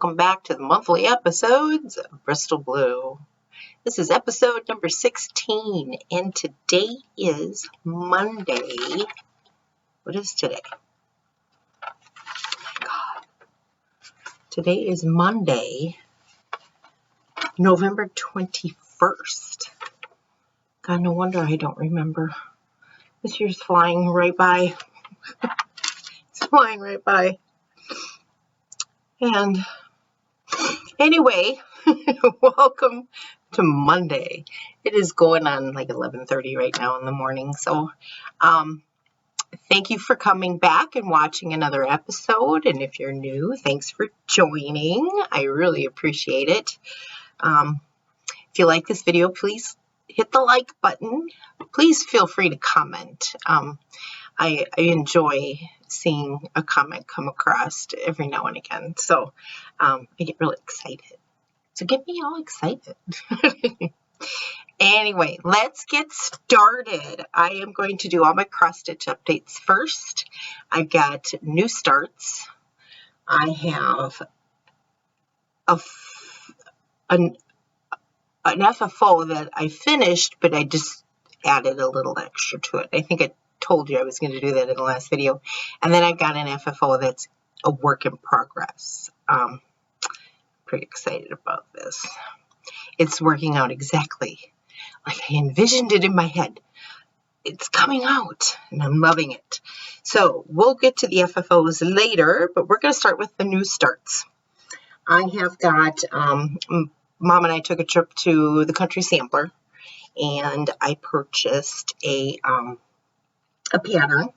welcome back to the monthly episodes of Bristol Blue. This is episode number 16, and today is Monday. What is today? Oh my God. Today is Monday, November 21st. God, no wonder I don't remember. This year's flying right by. It's flying right by. And anyway, welcome to Monday. It is going on like 11:30 right now in the morning. So thank you for coming back and watching another episode. And if you're new, thanks for joining. I really appreciate it. If you like this video, please hit the like button. Please feel free to comment. I enjoy seeing a comment come across every now and again. So I get really excited. So get me all excited. Anyway, let's get started. I am going to do all my cross stitch updates first. I've got new starts. I have an FFO that I finished, but I just added a little extra to it. I think I told you I was going to do that in the last video. And then I got an FFO that's a work in progress. Pretty excited about this. It's working out exactly like I envisioned it in my head. It's coming out and I'm loving it. So we'll get to the FFOs later, but we're going to start with the new starts. I have got, Mom and I took a trip to the Country Sampler, and I purchased a pattern,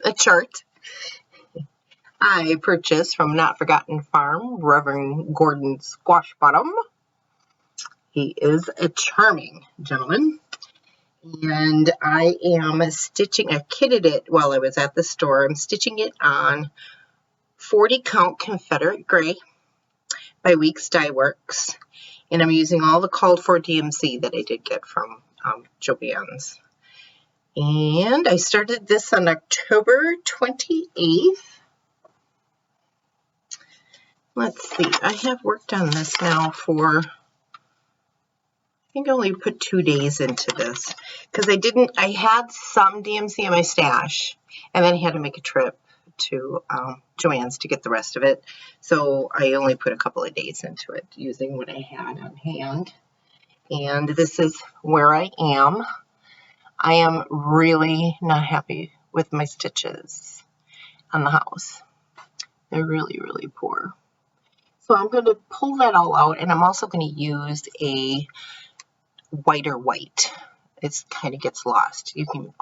a chart. I purchased from Not Forgotten Farm, Reverend Gordon Squash Bottom. He is a charming gentleman. And I am stitching, I kitted it while I was at the store. I'm stitching it on 40 count Confederate Gray by Weeks Dye Works. And I'm using all the called for DMC that I did get from Joann's. And I started this on October 28th. Let's see, I have worked on this now for, I think I only put 2 days into this. Because I had some DMC in my stash, and then I had to make a trip to Joann's to get the rest of it. So I only put a couple of days into it using what I had on hand. And this is where I am. I am really not happy with my stitches on the house. They're really, really poor. So I'm going to pull that all out, and I'm also going to use a whiter white. It kind of gets lost. You can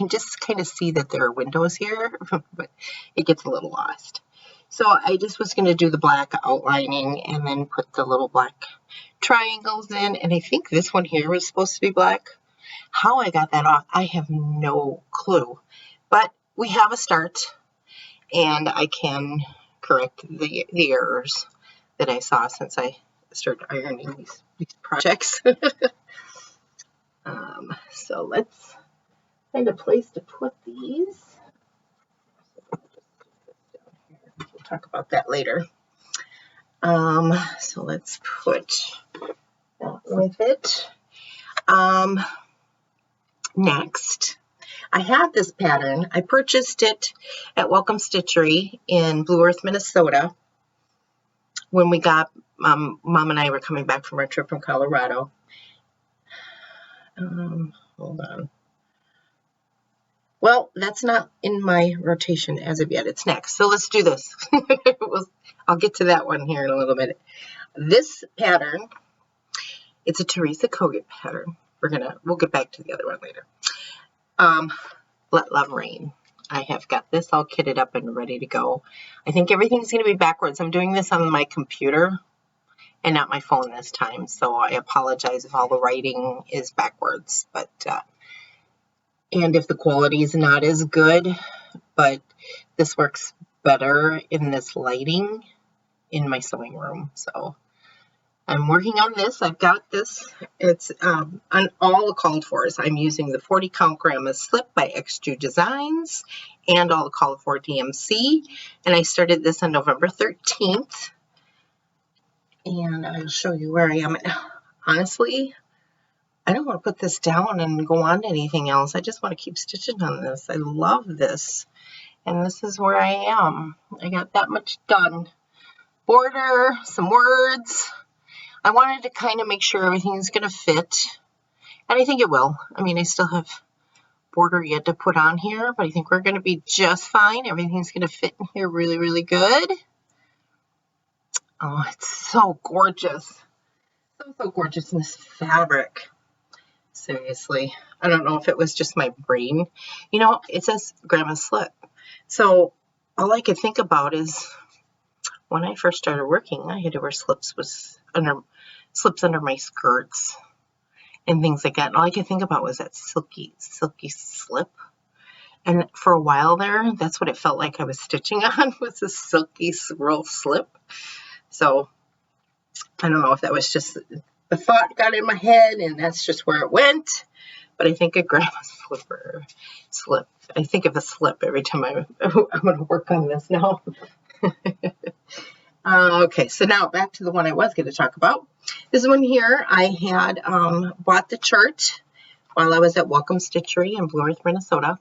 just kind of see that there are windows here, but it gets a little lost. So I just was going to do the black outlining and then put the little black triangles in. And I think this one here was supposed to be black. How I got that off, I have no clue. But we have a start, and I can correct the errors that I saw since I started ironing these projects. So let's find a place to put these. We'll talk about that later. So let's put that with it. Next, I have this pattern. I purchased it at Welcome Stitchery in Blue Earth, Minnesota, when we got, Mom and I were coming back from our trip from Colorado. Hold on. Well, that's not in my rotation as of yet. It's next. So let's do this. I'll get to that one here in a little bit. This pattern, it's a Teresa Kogut pattern. We'll get back to the other one later. Let Love Rain. I have got this all kitted up and ready to go. I think everything's going to be backwards. I'm doing this on my computer and not my phone this time, so I apologize if all the writing is backwards. But and if the quality is not as good, but this works better in this lighting in my sewing room. So I'm working on this. I've got this. It's on all the called fors. I'm using the 40 count grandma slip by XJ Designs and all the called for DMC. And I started this on November 13th. And I'll show you where I am. Honestly, I don't want to put this down and go on to anything else. I just want to keep stitching on this. I love this. And this is where I am. I got that much done. Border, some words. I wanted to kind of make sure everything's going to fit. And I think it will. I mean, I still have border yet to put on here, but I think we're going to be just fine. Everything's going to fit in here really, really good. Oh, it's so gorgeous. So gorgeous in this fabric. Seriously. I don't know if it was just my brain. You know, it says Grandma's slip. So all I could think about is when I first started working, I had to wear slips under my skirts and things like that. And all I could think about was that silky slip. And for a while there, that's what it felt like I was stitching on, was a silky swirl slip. So I don't know if that was just the thought got in my head and that's just where it went. But I think a Grandma's slip. I think of a slip every time I'm going to work on this now. Okay, so now back to the one I was going to talk about. This one here, I had bought the chart while I was at Welcome Stitchery in Blue Earth, Minnesota.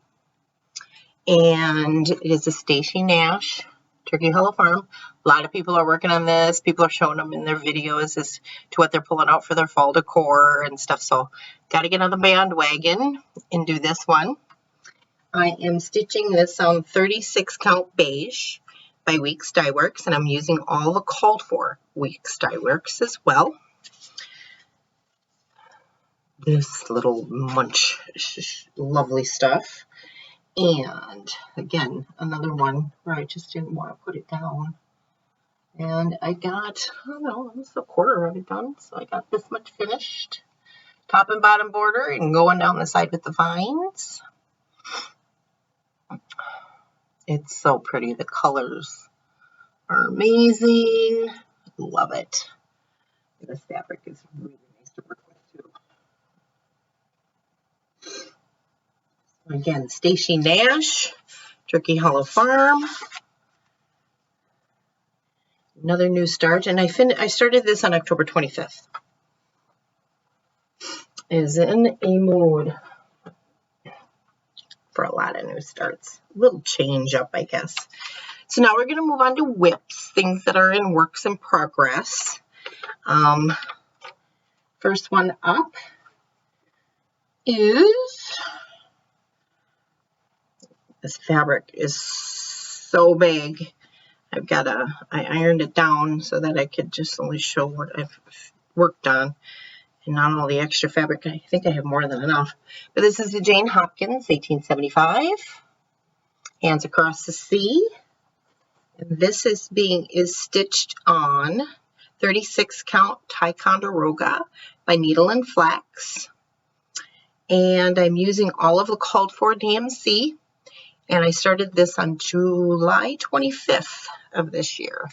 And it is a Stacey Nash Turkey Hollow Farm. A lot of people are working on this. People are showing them in their videos as to what they're pulling out for their fall decor and stuff. So got to get on the bandwagon and do this one. I am stitching this on 36 count beige by Weeks Dye Works, and I'm using all the called for Weeks Dye Works as well. This little munch, lovely stuff. And again, another one where I just didn't want to put it down. And I got, I don't know, almost a quarter of it done. So I got this much finished. Top and bottom border and going down the side with the vines. It's so pretty. The colors are amazing. Love it. This fabric is really nice to work with too. Again, Stacey Nash, Turkey Hollow Farm. Another new start, and I started this on October 25th. Is in a mood for a lot of new starts. A little change up, I guess. So now we're going to move on to whips, things that are in works in progress. First one up is, this fabric is so big. I ironed it down so that I could just only show what I've worked on and not all the extra fabric. I think I have more than enough. But this is the Jane Hopkins 1875, Hands Across the Sea. And this is stitched on 36 count Ticonderoga by Needle and Flax. And I'm using all of the called for DMC. And I started this on July 25th of this year.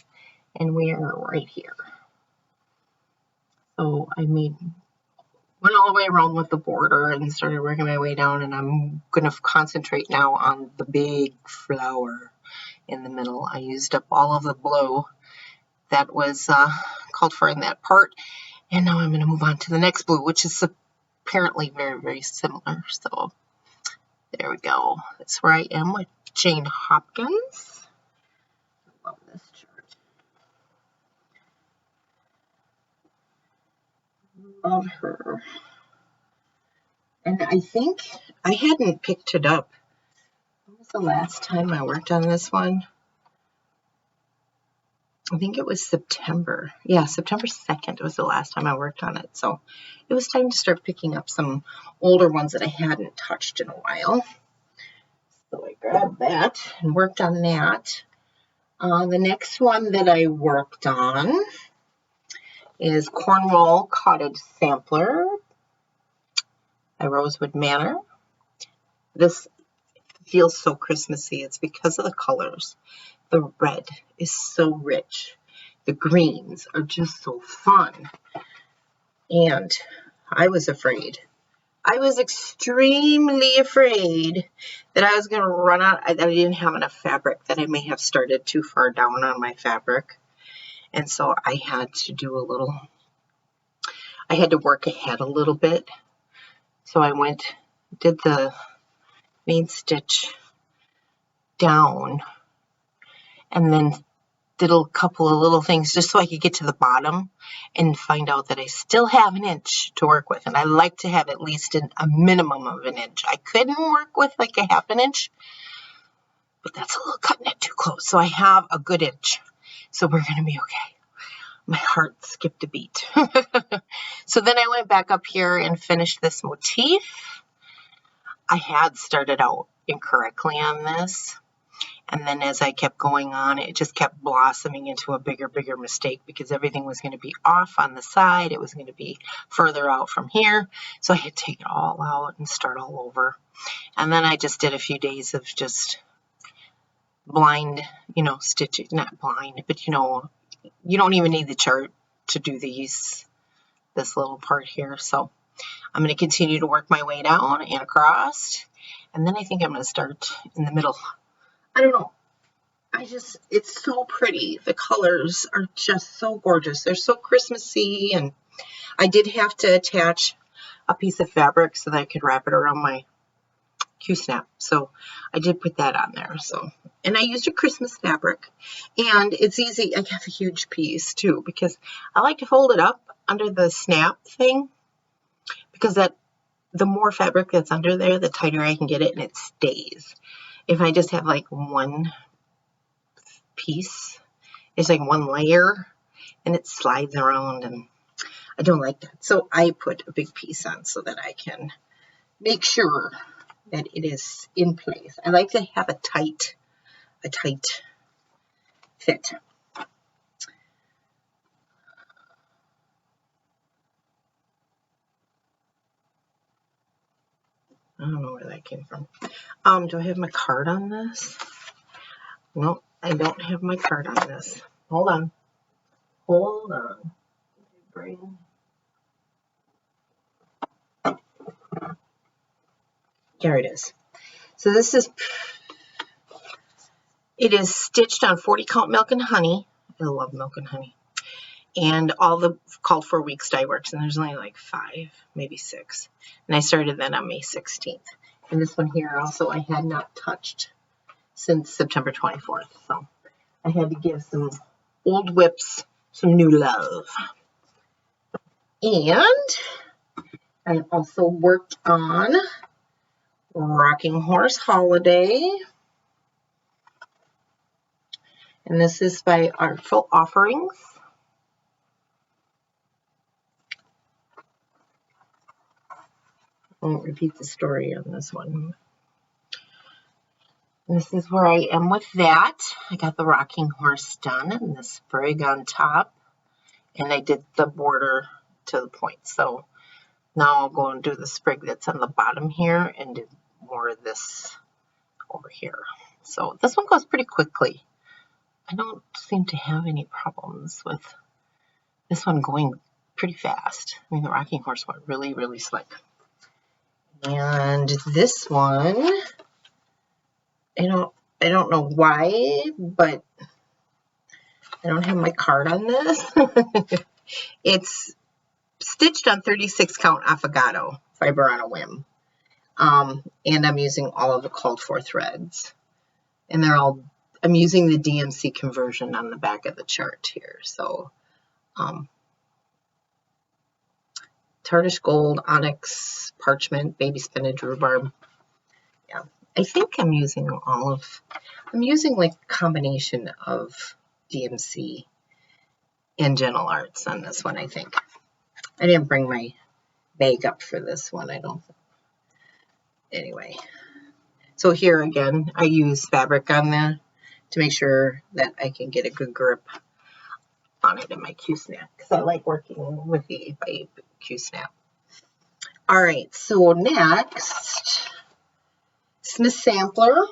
And we are right here. So I went all the way around with the border and started working my way down. And I'm going to concentrate now on the big flower in the middle. I used up all of the blue that was called for in that part. And now I'm going to move on to the next blue, which is apparently very, very similar. So there we go. That's where I am with Jane Hopkins. I love this chart. Love her. And I think I hadn't picked it up. When was the last time I worked on this one? I think it was September. Yeah, September 2nd was the last time I worked on it. So it was time to start picking up some older ones that I hadn't touched in a while. So I grabbed that and worked on that. The next one that I worked on is Cornwall Cottage Sampler by Rosewood Manor. This feels so Christmassy. It's because of the colors. The red is so rich. The greens are just so fun. And I was afraid. I was extremely afraid that I was going to run out, that I didn't have enough fabric, that I may have started too far down on my fabric. And so I had to do a little, I had to work ahead a little bit. So I did the main stitch down, and then did a couple of little things just so I could get to the bottom and find out that I still have an inch to work with. And I like to have at least a minimum of an inch. I couldn't work with like a half an inch, but that's a little cutting it too close. So I have a good inch. So we're going to be okay. My heart skipped a beat. So then I went back up here and finished this motif. I had started out incorrectly on this. And then as I kept going on, it just kept blossoming into a bigger mistake because everything was going to be off on the side. It was going to be further out from here. So I had to take it all out and start all over. And then I just did a few days of just blind, stitching, not blind, but you don't even need the chart to do this little part here. So I'm going to continue to work my way down and across. And then I think I'm going to start in the middle. I don't know. It's so pretty. The colors are just so gorgeous. They're so Christmassy. And I did have to attach a piece of fabric so that I could wrap it around my Q-snap. So I did put that on there. And I used a Christmas fabric. And it's easy. I have a huge piece too because I like to fold it up under the snap thing because the more fabric that's under there, the tighter I can get it and it stays. If I just have like one piece, it's like one layer and it slides around and I don't like that. So I put a big piece on so that I can make sure that it is in place. I like to have a tight fit. I don't know where that came from. Do I have my card on this? No, I don't have my card on this. Hold on. There it is. So it is stitched on 40 count milk and honey. I love milk and honey. And all the called for weeks die works, and there's only like 5, maybe 6. And I started that on May 16th. And this one here also I had not touched since September 24th. So I had to give some old whips some new love. And I also worked on Rocking Horse Holiday. And this is by Artful Offerings. I won't repeat the story on this one. This is where I am with that. I got the rocking horse done and the sprig on top. And I did the border to the point. So now I'll go and do the sprig that's on the bottom here and do more of this over here. So this one goes pretty quickly. I don't seem to have any problems with this one going pretty fast. I mean, the rocking horse went really, really slick. And this one, I don't know why, but I don't have my card on this. It's stitched on 36 count affogato fiber on a whim. And I'm using all of the called for threads. And I'm using the DMC conversion on the back of the chart here. So, tarnished gold, onyx, parchment, baby spinach, rhubarb. Yeah, I think I'm using like a combination of DMC and Gentle Arts on this one, I think. I didn't bring my bag up for this one, I don't think. Anyway, so here again, I use fabric on there to make sure that I can get a good grip on it in my Q-snap because I like working with the 8x8 Q-snap. All right, so next, Smith Sampler.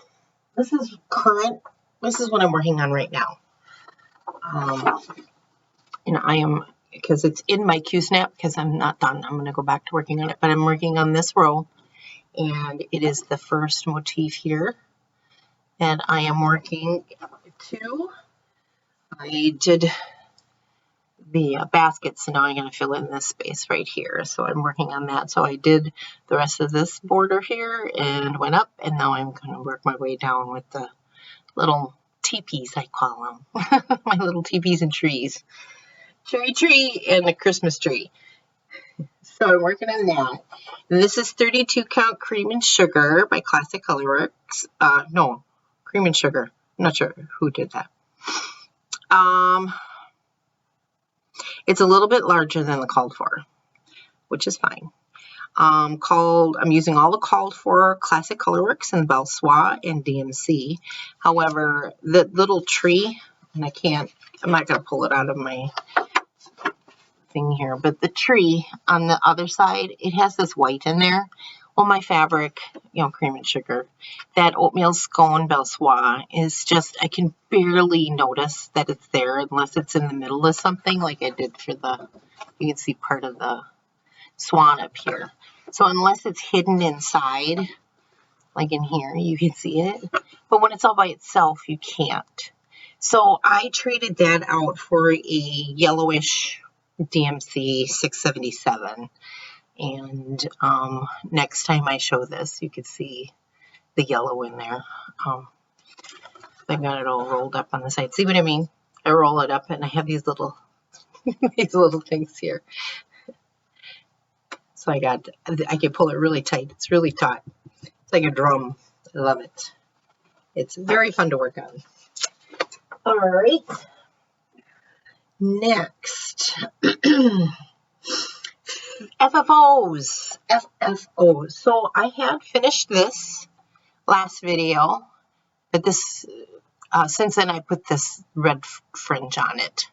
This is current. This is what I'm working on right now. And I am, because it's in my Q-snap, because I'm not done. I'm going to go back to working on it, but I'm working on this row. And it is the first motif here. And I am working to, I did basket, so now I'm going to fill in this space right here. So I'm working on that. So I did the rest of this border here and went up, and now I'm going to work my way down with the little teepees, I call them. My little teepees and trees. Cherry tree and a Christmas tree. So I'm working on that. And this is 32 count Cream and Sugar by Classic Colorworks. No, Cream and Sugar. I'm not sure who did that. It's a little bit larger than the called for, which is fine. I'm using all the called for Classic Colorworks and Belsois and DMC. However, the little tree, and I'm not going to pull it out of my thing here, but the tree on the other side, it has this white in there. Well, my fabric, Cream and Sugar, that oatmeal scone Belsois is just, I can barely notice that it's there unless it's in the middle of something like I did for you can see part of the swan up here. So unless it's hidden inside, like in here, you can see it. But when it's all by itself, you can't. So I traded that out for a yellowish DMC 677. And next time I show this, you can see the yellow in there. I've got it all rolled up on the side. See what I mean? I roll it up and I have these little things here. So I can pull it really tight. It's really taut. It's like a drum. I love it. It's very fun to work on. All right. Next. FFOs. So I had finished this last video, but this, since then I put this red fringe on it.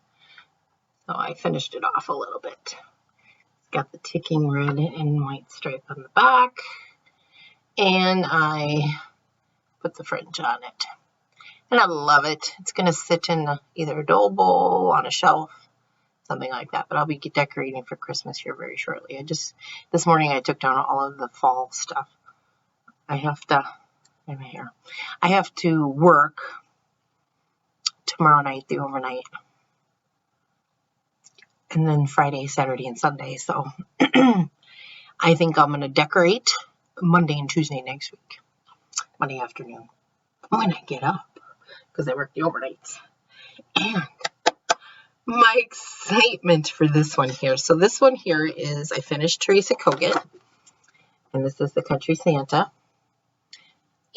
So I finished it off a little bit. It's got the ticking red and white stripe on the back, and I put the fringe on it. And I love it. It's going to sit in either a dough bowl, on a shelf, something like that. But I'll be decorating for Christmas here very shortly. This morning I took down all of the fall stuff. I have to work tomorrow night, the overnight. And then Friday, Saturday, and Sunday. So I think I'm going to decorate Monday and Tuesday next week. Monday afternoon. When I get up. Because I work the overnights. And my excitement for this one here. So this one here is, I finished Teresa Kogut. And this is the Country Santa.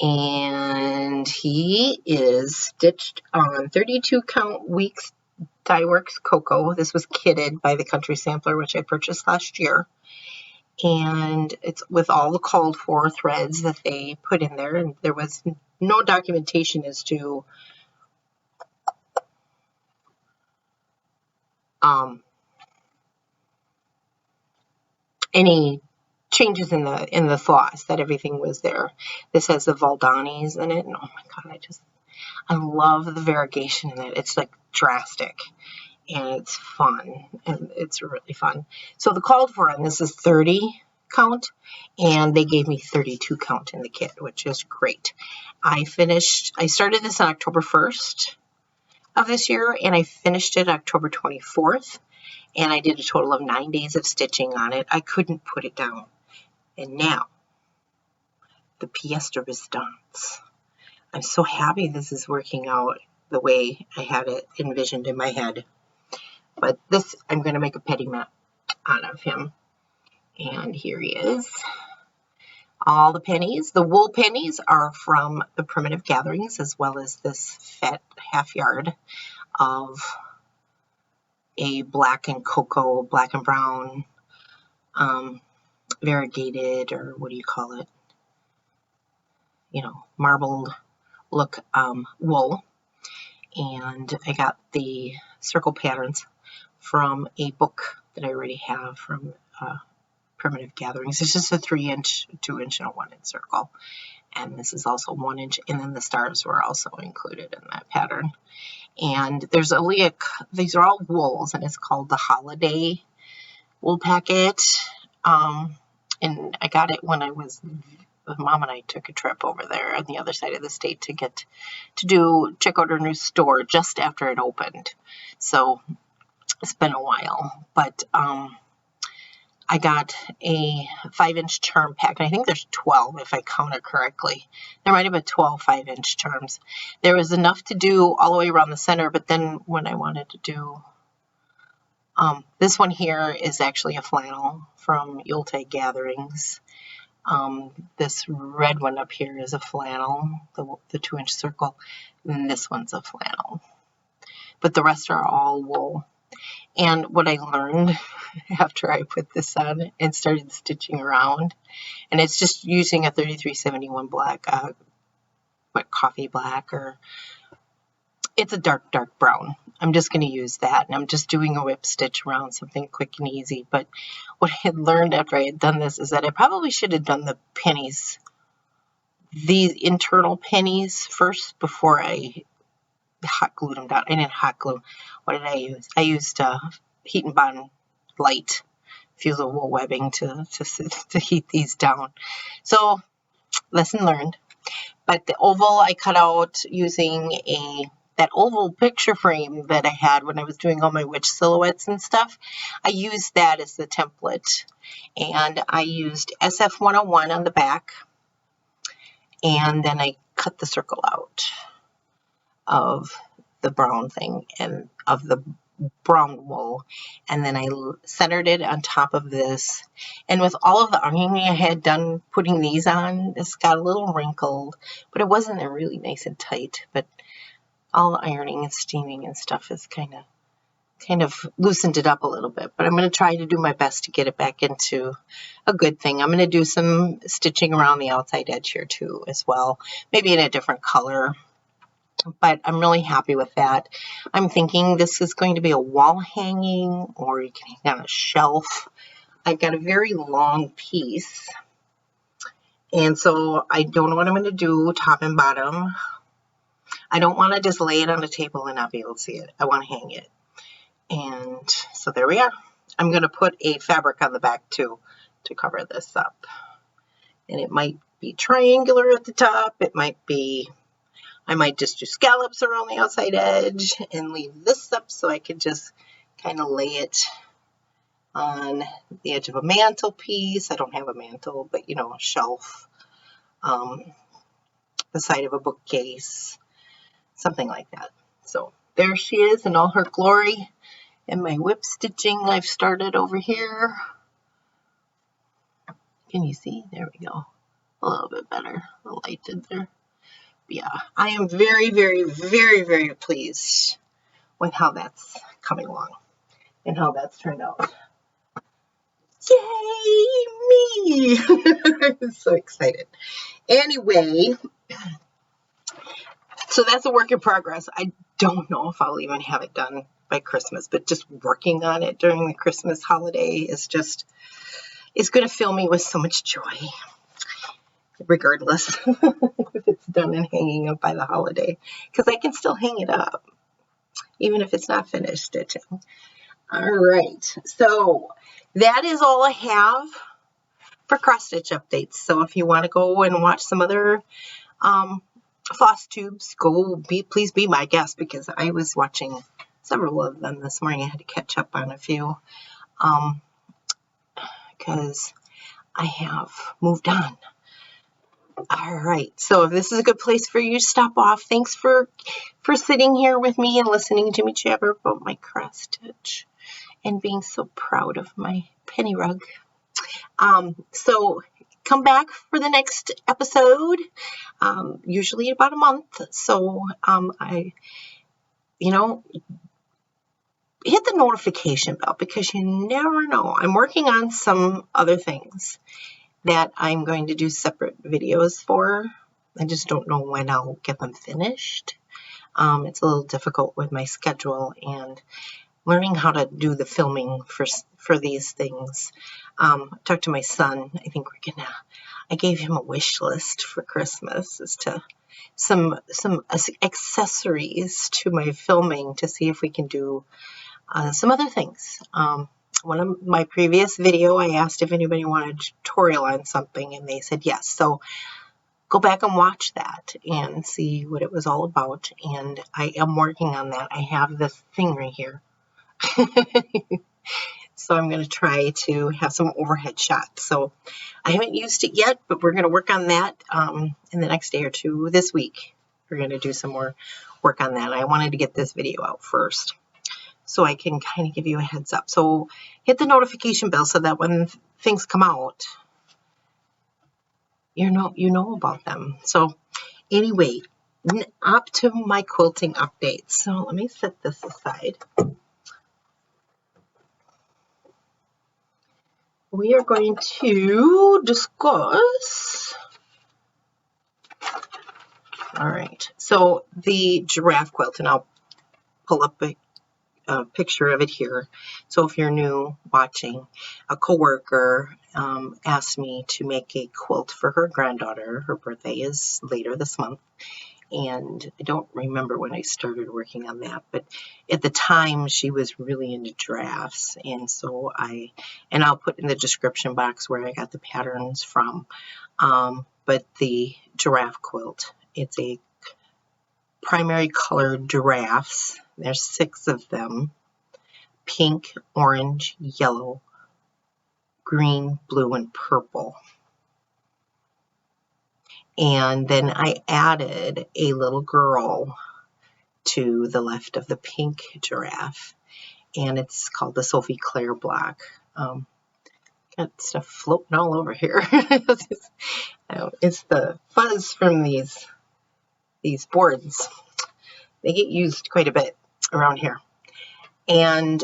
And he is stitched on 32 count Weeks Dyeworks Cocoa. This was kitted by the Country Sampler, which I purchased last year. And it's with all the called for threads that they put in there. And there was no documentation as to any changes in the floss, that everything was there. This has the Valdanis in it, and oh my god, I love the variegation in it. It's like drastic, and it's fun, and it's really fun. So the called for on this is 30 count, and they gave me 32 count in the kit, which is great. I started this on October 1st of this year, and I finished it October 24th, and I did a total of 9 days of stitching on it. I couldn't put it down. And now, the pièce de résistance. I'm so happy this is working out the way I had it envisioned in my head. But this, I'm going to make a petty mat out of him. And here he is. All the pennies. The wool pennies are from the Primitive Gatherings, as well as this fat half yard of a black and cocoa, black and brown, variegated, or what do you call it? Marbled look wool. And I got the circle patterns from a book that I already have from Primitive Gatherings. This is a 3-inch, 2-inch, and a 1-inch circle. And this is also 1 inch. And then the stars were also included in that pattern. And there's these are all wools, and it's called the Holiday Wool Packet. And I got it when Mom and I took a trip over there on the other side of the state to check out our new store just after it opened. So It's been a while, but I got a 5-inch charm pack, and I think there's 12 if I counted correctly. There might have been 12 5-inch charms. There was enough to do all the way around the center, but then when I wanted to do this one here is actually a flannel from Yuletide Gatherings. This red one up here is a flannel, the 2-inch circle, and this one's a flannel. But the rest are all wool. And what I learned after I put this on and started stitching around, and it's just using a 3371 black, coffee black, or it's a dark brown. I'm just going to use that, and I'm just doing a whip stitch around something quick and easy. But what I had learned after I had done this is that I probably should have done the pennies, these internal pennies first before I hot glued them down. I didn't hot glue. What did I use? I used Heat and Bond light fusible webbing to heat these down. So lesson learned. But the oval I cut out using that oval picture frame that I had when I was doing all my witch silhouettes and stuff. I used that as the template, and I used SF 101 on the back, and then I cut the circle out of the brown thing and of the brown wool, and then I centered it on top of this. And with all of the ironing I had done putting these on, this got a little wrinkled, but it wasn't really nice and tight. But all the ironing and steaming and stuff has kind of loosened it up a little bit. But I'm going to try to do my best to get it back into a good thing. I'm going to do some stitching around the outside edge here too as well, maybe in a different color. But I'm really happy with that. I'm thinking this is going to be a wall hanging, or you can hang on a shelf. I've got a very long piece, and so I don't know what I'm going to do top and bottom. I don't want to just lay it on the table and not be able to see it. I want to hang it. And so there we are. I'm going to put a fabric on the back too to cover this up. And it might be triangular at the top. It might be, I might just do scallops around the outside edge and leave this up so I could just kind of lay it on the edge of a mantelpiece. I don't have a mantle, but you know, a shelf, the side of a bookcase, something like that. So there she is in all her glory. And my whip stitching I've started over here. Can you see? There we go. A little bit better. The light did there. But yeah, I am very, very, very, very pleased with how that's coming along and how that's turned out. Yay, me! I'm so excited. Anyway, so that's a work in progress. I don't know if I'll even have it done by Christmas, but just working on it during the Christmas holiday is just, it's going to fill me with so much joy, regardless if it's done and hanging up by the holiday, because I can still hang it up, even if it's not finished stitching. All right, so that is all I have for cross stitch updates. So if you want to go and watch some other floss tubes, please be my guest, because I was watching several of them this morning. I had to catch up on a few because I have moved on. All right, so if this is a good place for you to stop off, thanks for sitting here with me and listening to me jabber about my cross stitch and being so proud of my penny rug. So come back for the next episode, usually about a month. So hit the notification bell, because you never know. I'm working on some other things that I'm going to do separate videos for. I just don't know when I'll get them finished. It's a little difficult with my schedule and learning how to do the filming for these things. I talked to my son. I think I gave him a wish list for Christmas as to some accessories to my filming to see if we can do some other things. One of my previous video, I asked if anybody wanted a tutorial on something, and they said yes. So go back and watch that and see what it was all about. And I am working on that. I have this thing right here. So I'm going to try to have some overhead shots. So I haven't used it yet, but we're going to work on that in the next day or two this week. We're going to do some more work on that. I wanted to get this video out first so I can kind of give you a heads up. So hit the notification bell so that when things come out, you know about them. So anyway, up to my quilting updates. So let me set this aside. We are going to discuss. All right, so the giraffe quilt, and I'll pull up a picture of it here. So if you're new watching, a coworker asked me to make a quilt for her granddaughter. Her birthday is later this month, and I don't remember when I started working on that, but at the time she was really into giraffes, and so I'll put in the description box where I got the patterns from. But the giraffe quilt, it's a primary color giraffes. There's 6 of them: pink, orange, yellow, green, blue, and purple. And then I added a little girl to the left of the pink giraffe, and it's called the Sofie Claire block. Got stuff floating all over here. It's the fuzz from these boards. They get used quite a bit around here. And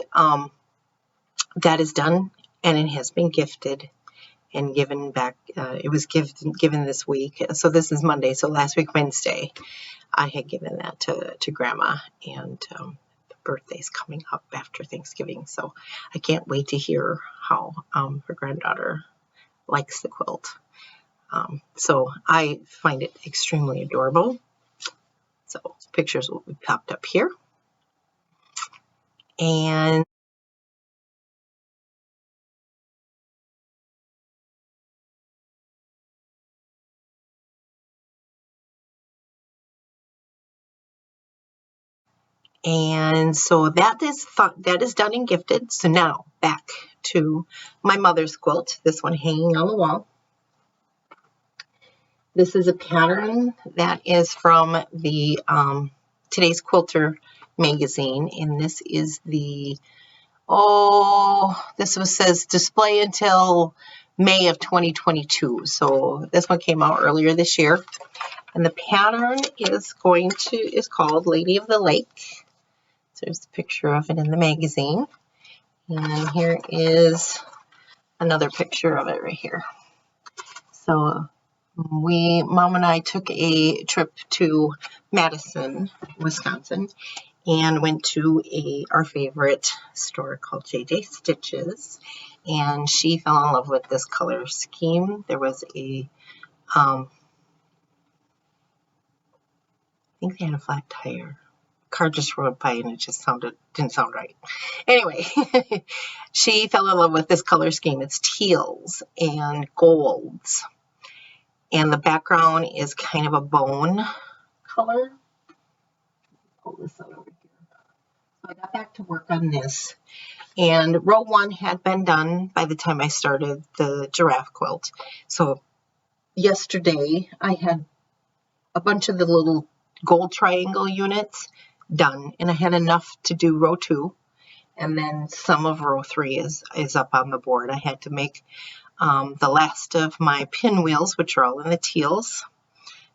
that is done, and it has been gifted and given back. It was given this week. So this is Monday. So last week, Wednesday, I had given that to Grandma, and the birthday's coming up after Thanksgiving. So I can't wait to hear how her granddaughter likes the quilt. So I find it extremely adorable. So pictures will be popped up here. And so that is done and gifted. So now back to my mother's quilt, this one hanging on the wall. This is a pattern that is from the Today's Quilter magazine, and this is the, says display until May of 2022. So this one came out earlier this year, and the pattern is called Lady of the Lake. So there's a picture of it in the magazine, and here is another picture of it right here. So Mom and I took a trip to Madison, Wisconsin, and went to our favorite store called JJ Stitches, and she fell in love with this color scheme. There was I think they had a flat tire. Car just rode by and it just didn't sound right. Anyway, she fell in love with this color scheme. It's teals and golds, and the background is kind of a bone color. Pull this out over here. So I got back to work on this, and row 1 had been done by the time I started the giraffe quilt. So yesterday I had a bunch of the little gold triangle units done, and I had enough to do row 2, and then some of row 3 is up on the board. I had to make the last of my pinwheels, which are all in the teals.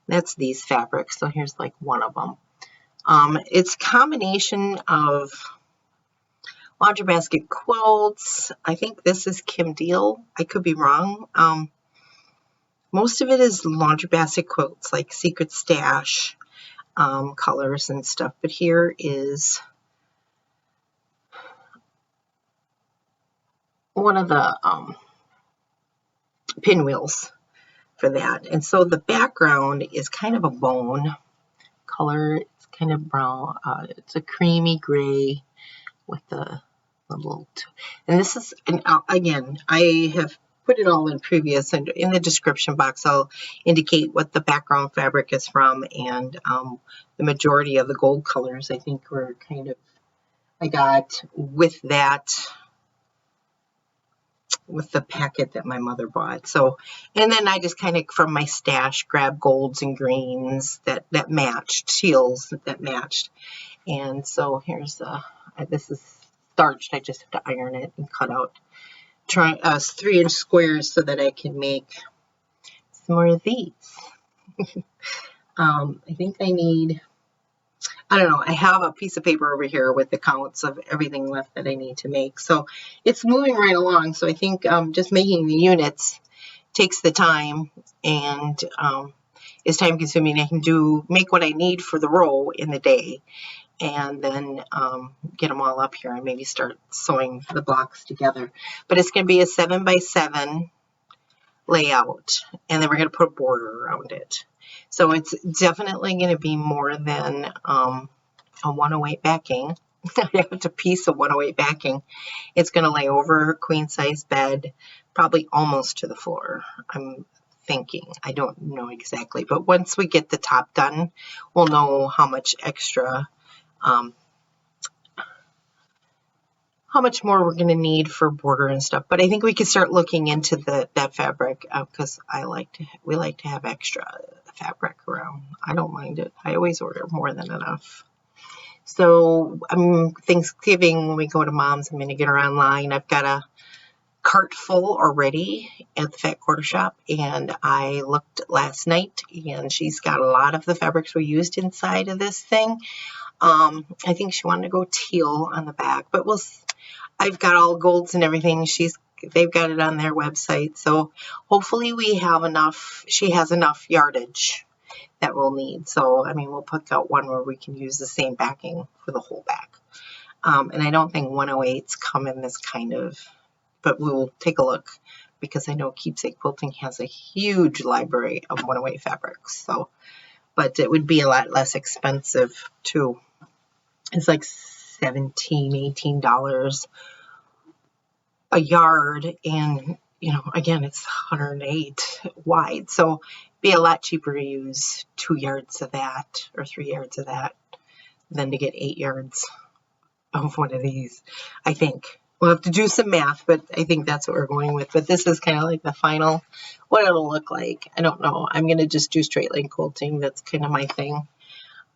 That's these fabrics. So here's like one of them. It's a combination of laundry basket quilts. I think this is Kim Deal. I could be wrong. Most of it is laundry basket quilts, like Secret Stash colors and stuff. But here is one of the pinwheels for that. And so the background is kind of a bone color. It's kind of brown. It's a creamy gray with the little, and this is, and again, I have put it all in previous, and in the description box I'll indicate what the background fabric is from, and the majority of the gold colors I think were kind of I got with that, with the packet that my mother bought. So, and then I just kind of from my stash grabbed golds and greens that matched, teals that matched. And so here's this is starched. I just have to iron it and cut out 3-inch squares so that I can make some more of these. I think I need, I don't know, I have a piece of paper over here with the counts of everything left that I need to make. So it's moving right along. So I think just making the units takes the time and is time consuming. I can make what I need for the row in the day and then get them all up here and maybe start sewing the blocks together. But it's going to be a 7x7 layout, and then we're going to put a border around it. So it's definitely going to be more than a 108 backing. I have to piece a 108 backing. It's going to lay over a queen size bed, probably almost to the floor, I'm thinking. I don't know exactly, but once we get the top done, we'll know how much extra, how much more we're going to need for border and stuff. But I think we could start looking into that fabric because we like to have extra fabric around. I don't mind it. I always order more than enough. So Thanksgiving, when we go to Mom's, I'm going to get her online. I've got a cart full already at the Fat Quarter Shop, and I looked last night, and she's got a lot of the fabrics we used inside of this thing. I think she wanted to go teal on the back, but I've got all golds and everything. They've got it on their website, so hopefully we have enough. She has enough yardage that we'll need. So, I mean, we'll pick out one where we can use the same backing for the whole back. And I don't think 108s come in this kind of, but we'll take a look because I know Keepsake Quilting has a huge library of 108 fabrics. So, but it would be a lot less expensive too. It's like $17, $18 a yard, and again, it's 108 wide, so it'd be a lot cheaper to use 2 yards of that or 3 yards of that than to get 8 yards of one of these. I think we'll have to do some math, but I think that's what we're going with. But this is kind of like the final, what it'll look like. I don't know. I'm going to just do straight line quilting. That's kind of my thing.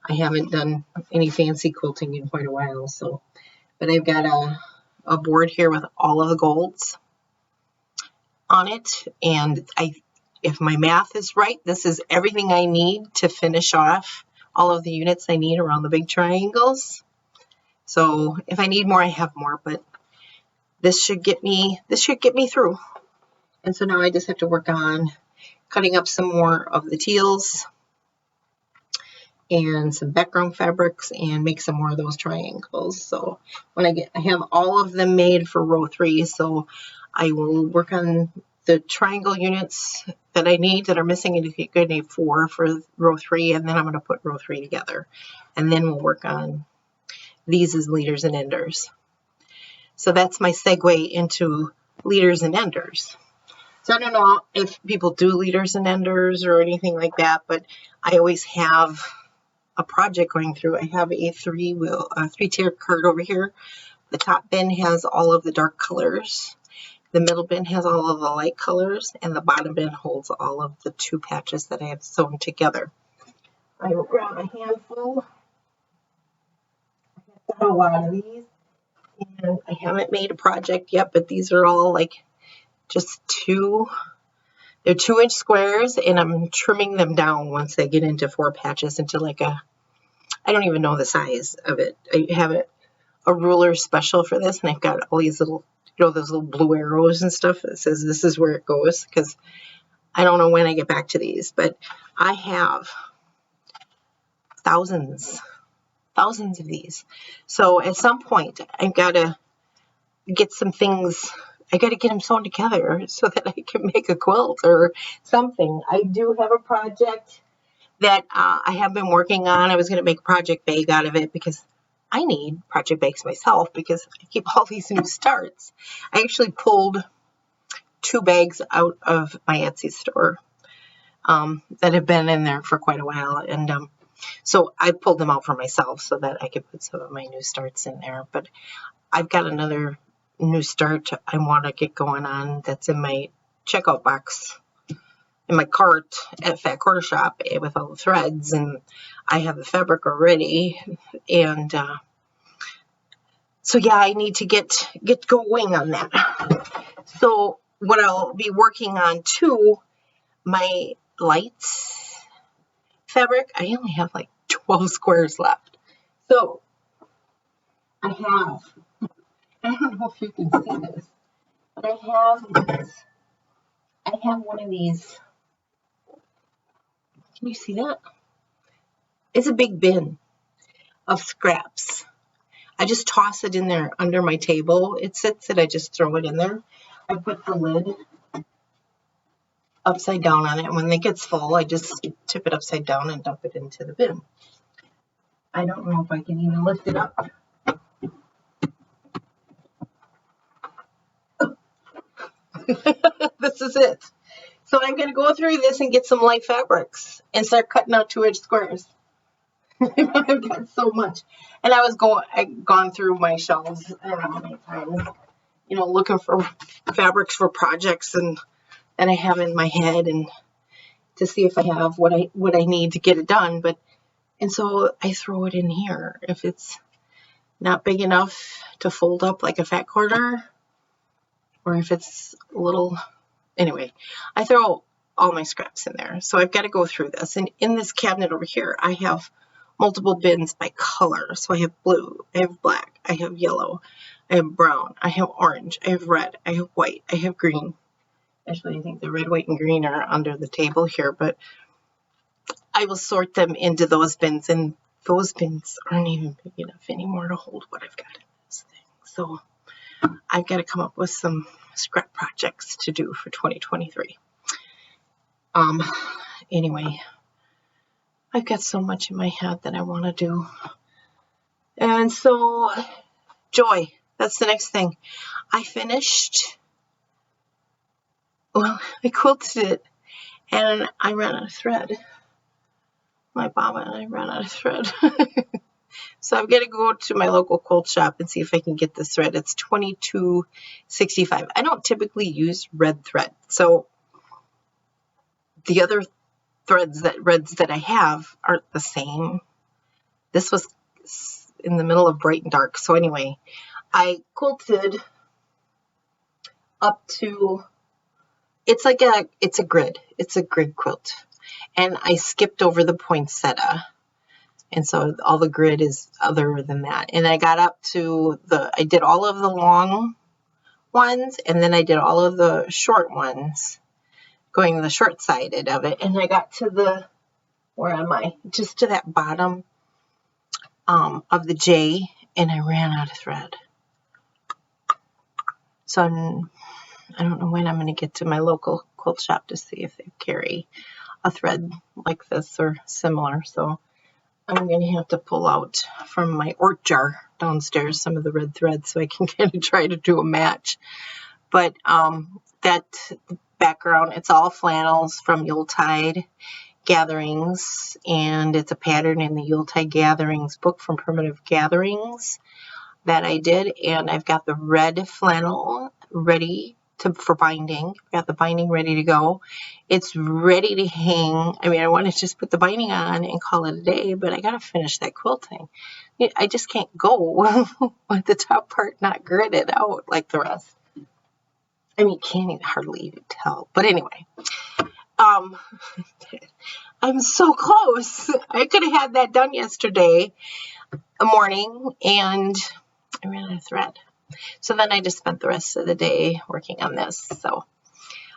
I haven't done any fancy quilting in quite a while, so, but I've got a board here with all of the golds on it, and if my math is right, this is everything I need to finish off all of the units I need around the big triangles. So if I need more, I have more, but this should get me through. And so now I just have to work on cutting up some more of the teals and some background fabrics and make some more of those triangles. So when I have all of them made for row 3, so I will work on the triangle units that I need that are missing, and if you're going to need 4 for row 3, and then I'm going to put row 3 together, and then we'll work on these as leaders and enders. So that's my segue into leaders and enders. So I don't know if people do leaders and enders or anything like that, but I always have a project going through. I have a 3-tier card over here. The top bin has all of the dark colors. The middle bin has all of the light colors, and the bottom bin holds all of the 2 patches that I have sewn together. I will grab a handful. I've got a lot of these, and I haven't made a project yet, but these are all like just they're 2-inch squares, and I'm trimming them down once they get into 4 patches into like I don't even know the size of it. I have a ruler special for this, and I've got all these little, those little blue arrows and stuff that says this is where it goes, because I don't know when I get back to these, but I have thousands of these. So at some point, I've got to get some things, I got to get them sewn together so that I can make a quilt or something. I do have a project that I have been working on. I was going to make a project bag out of it because I need project bags myself because I keep all these new starts. I actually pulled 2 bags out of my Etsy store that have been in there for quite a while, and So I pulled them out for myself so that I could put some of my new starts in there. But I've got another new start I want to get going on that's in my checkout box, in my cart at Fat Quarter Shop with all the threads, and I have the fabric already. And so yeah, I need to get going on that. So what I'll be working on too, my lights fabric, I only have like 12 squares left. So I don't know if you can see this, but I have one of these. Can you see that? It's a big bin of scraps. I just toss it in there under my table. It sits and I just throw it in there. I put the lid upside down on it, and when it gets full, I just tip it upside down and dump it into the bin. I don't know if I can even lift it up. This is it. So I'm going to go through this and get some light fabrics and start cutting out 2-inch squares. I've got so much. And I've gone through my shelves many times, looking for fabrics for projects and that I have in my head, and to see if I have what I need to get it done. And so I throw it in here. If it's not big enough to fold up like a fat quarter, or if it's a little, anyway, I throw all my scraps in there. So I've got to go through this. And in this cabinet over here, I have multiple bins by color. So I have blue, I have black, I have yellow, I have brown, I have orange, I have red, I have white, I have green. Actually, I think the red, white, and green are under the table here, but I will sort them into those bins, and those bins aren't even big enough anymore to hold what I've got in this thing. So I've got to come up with some scrap projects to do for 2023. Anyway, I've got so much in my head that I want to do. And so, joy, that's the next thing. I quilted it, and I ran out of thread. My bobbin, and I ran out of thread. So I've got to go to my local quilt shop and see if I can get this thread. It's $22.65. I don't typically use red thread. So the other reds that I have aren't the same. This was in the middle of bright and dark. So anyway, I quilted up to, it's a grid. It's a grid quilt. And I skipped over the poinsettia. And so all the grid is other than that. And I got up to I did all of the long ones, and then I did all of the short ones, going the short-sided of it. And I got to where am I? Just to that bottom of the J, and I ran out of thread. So I don't know when I'm going to get to my local quilt shop to see if they carry a thread like this or similar. So I'm going to have to pull out from my Ort jar downstairs some of the red thread so I can kind of try to do a match. But that background, it's all flannels from Yuletide Gatherings, and it's a pattern in the Yuletide Gatherings book from Primitive Gatherings that I did. And I've got the red flannel ready for binding. I've got the binding ready to go. It's ready to hang. I mean, I want to just put the binding on and call it a day, but I got to finish that quilting. I just can't go with the top part not gridded out like the rest. I mean, you can't even hardly even tell. But anyway, I'm so close. I could have had that done yesterday morning, and I ran out of thread. So then I just spent the rest of the day working on this. So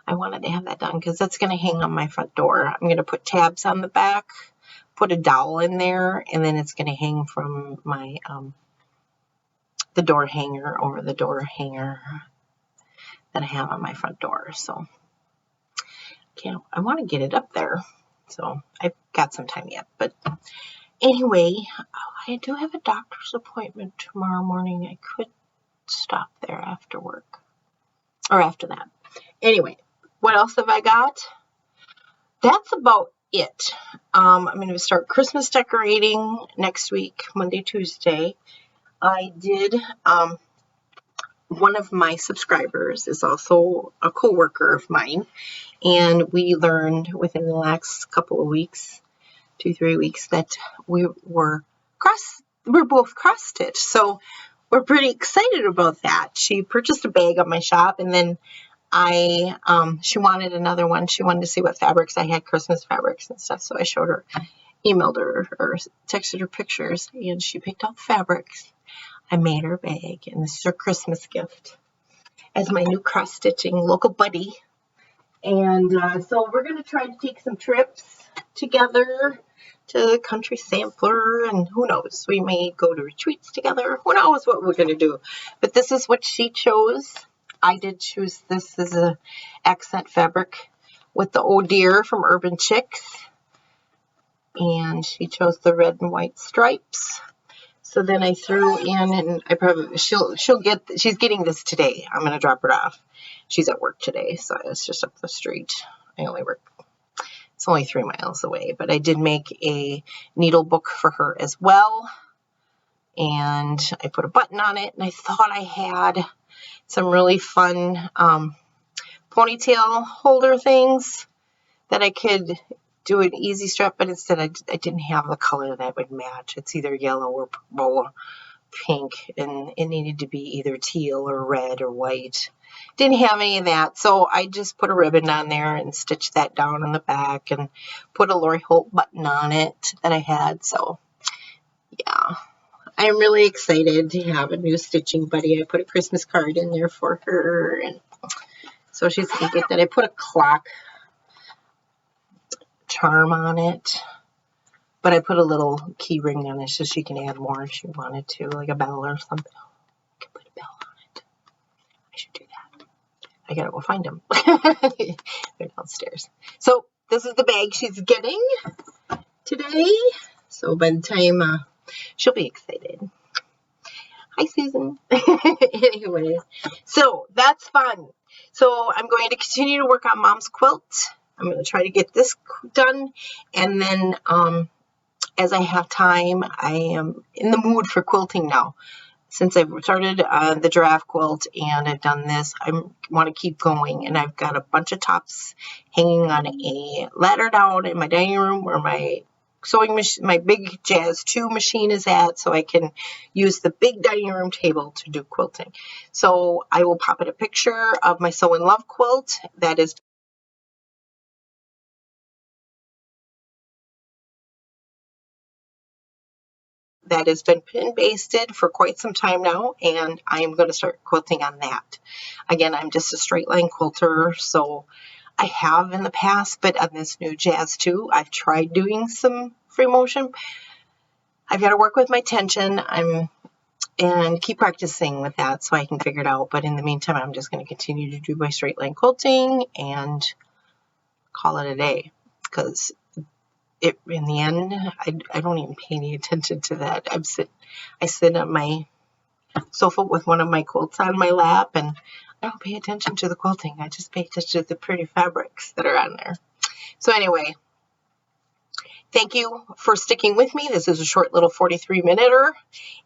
I wanted to have that done because that's going to hang on my front door. I'm going to put tabs on the back, put a dowel in there, and then it's going to hang from my the door hanger over the door hanger that I have on my front door. So I want to get it up there. So I've got some time yet. But anyway, I do have a doctor's appointment tomorrow morning. I could stop there after work or after that. Anyway, what else have I got? That's about it. I'm going to start Christmas decorating next week, Monday, Tuesday. I did, one of my subscribers is also a co-worker of mine, and we learned within the last couple of weeks, 2-3 weeks, that we're both cross-stitched. So we're pretty excited about that. She purchased a bag at my shop, and then she wanted another one. She wanted to see what fabrics I had, Christmas fabrics and stuff. So I showed her, emailed her, or texted her pictures, and she picked out the fabrics. I made her a bag, and this is her Christmas gift as my new cross-stitching local buddy. And so we're going to try to take some trips together to Country Sampler, and who knows, we may go to retreats together. Who knows what we're going to do. But this is what she chose. I did choose this as a accent fabric with the Oh Dear from Urban Chicks, and she chose the red and white stripes. So then I threw in, and I probably she's getting this today. I'm going to drop her off. She's at work today, so it's just up the street. It's only 3 miles away, but I did make a needle book for her as well, and I put a button on it, and I thought I had some really fun ponytail holder things that I could do an easy strap, but instead I didn't have the color that would match. It's either yellow or purple or pink, and it needed to be either teal or red or white. Didn't have any of that, so I just put a ribbon on there and stitched that down on the back and put a Lori Holt button on it that I had. So yeah, I'm really excited to have a new stitching buddy. I put a Christmas card in there for her, and so she's gonna get that. I put a clock charm on it, but I put a little key ring on it so she can add more if she wanted to, like a bell or something. I could put a bell on it. I should do that. I gotta go find them. They're downstairs. So this is the bag she's getting today. So by the time she'll be excited. Hi, Susan. Anyway, so that's fun. So I'm going to continue to work on Mom's quilt. I'm going to try to get this done, and then as I have time, I am in the mood for quilting now. Since I've started the giraffe quilt and I've done this, I want to keep going, and I've got a bunch of tops hanging on a ladder down in my dining room where my sewing machine, my big Jazz 2 machine is at, so I can use the big dining room table to do quilting. So I will pop in a picture of my Sew in Love quilt that has been pin basted for quite some time now, and I am going to start quilting on that. Again, I'm just a straight line quilter, so I have in the past, but on this new Jazz 2, I've tried doing some free motion. I've got to work with my tension and keep practicing with that so I can figure it out. But in the meantime, I'm just going to continue to do my straight line quilting and call it a day, because in the end, I don't even pay any attention to that. I sit on my sofa with one of my quilts on my lap, and I don't pay attention to the quilting. I just pay attention to the pretty fabrics that are on there. So anyway, thank you for sticking with me. This is a short little 43-minute-er,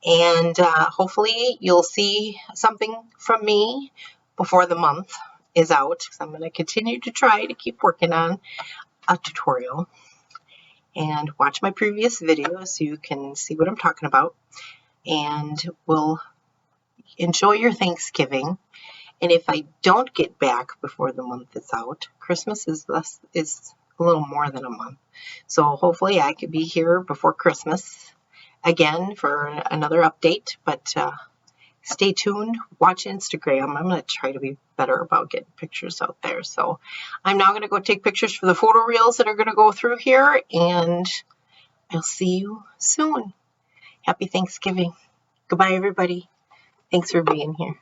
and hopefully you'll see something from me before the month is out, because I'm going to continue to try to keep working on a tutorial. And watch my previous videos so you can see what I'm talking about. And we'll enjoy your Thanksgiving. And if I don't get back before the month is out, Christmas is a little more than a month. So hopefully I could be here before Christmas again for another update. But stay tuned. Watch Instagram. I'm going to try to be better about getting pictures out there. So I'm now going to go take pictures for the photo reels that are going to go through here, and I'll see you soon. Happy Thanksgiving. Goodbye, everybody. Thanks for being here.